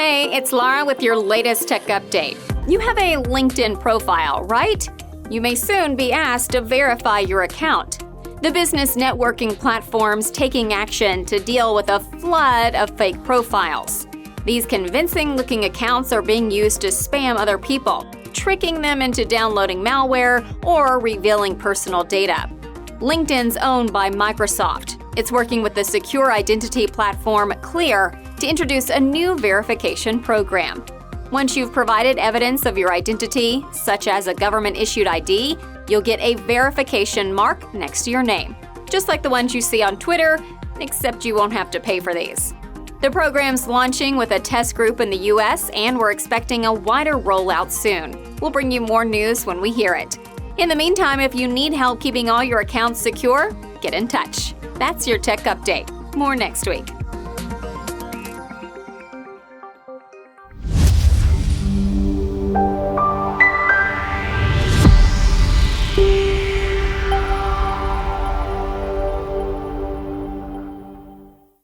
Hey, it's Laura with your latest tech update. You have a LinkedIn profile, right? You may soon be asked to verify your account. The business networking platform's taking action to deal with a flood of fake profiles. These convincing-looking accounts are being used to spam other people, tricking them into downloading malware or revealing personal data. LinkedIn's owned by Microsoft. It's working with the secure identity platform Clear to introduce a new verification program. Once you've provided evidence of your identity, such as a government-issued ID, you'll get a verification mark next to your name, just like the ones you see on Twitter, except you won't have to pay for these. The program's launching with a test group in the US, and we're expecting a wider rollout soon. We'll bring you more news when we hear it. In the meantime, if you need help keeping all your accounts secure, get in touch. That's your tech update. More next week.